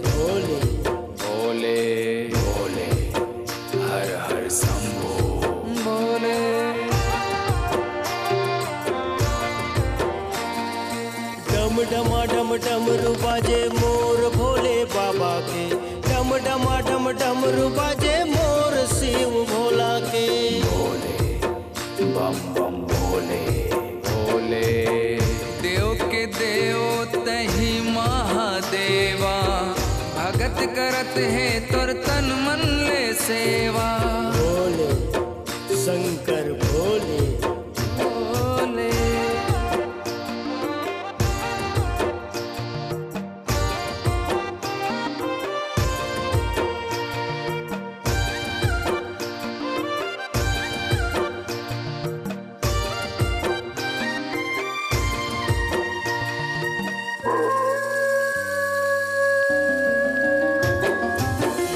भोले। भोले भोले हर हर शंभो भोले। डम डमा डम डमरू बाजे मोर भोले बाबा के। डम डमा डम डमरू बाजे मोर शिव भोला के। भोले बम बम भोले भोले। देव के देव तही महादेवा, भगत करत है तोर तन मन ले सेवा। भोले शंकर भोले भोले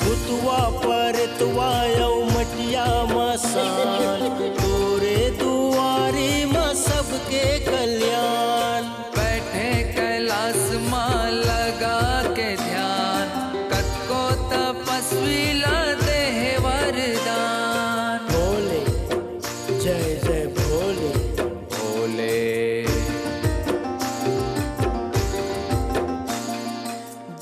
भूतवा परतवा यौ मटिया मसान, तोरे दुआरी में सबके कल्याण। बैठे कैलाश माँ लगा के ध्यान, कतको तपस्वी ला दे है वरदान। भोले जय जय भोले भोले।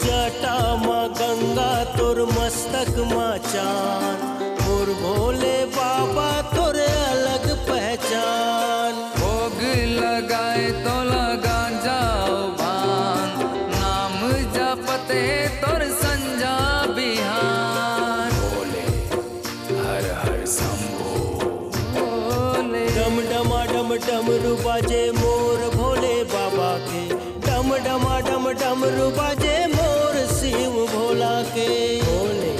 जटा माँ गंगा तोर मस्तक माँ चान, मोर भोले बाबा तोरे अलग पहचान। भोग लगाए तो लगा जाओ भान, नाम जपत है तोर संजा बिहान। भोले हर हर शंभो भोले डम डमा डम डमरू बाजे मोर भोले बाबा के। डम डमा डम डमरू बाजे मोर शिव भोला के। भोले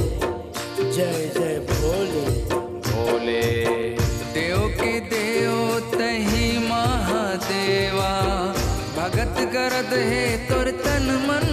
जय जय भोले भोले। देव के देव तही महादेवा, भगत करत है तोर तन मन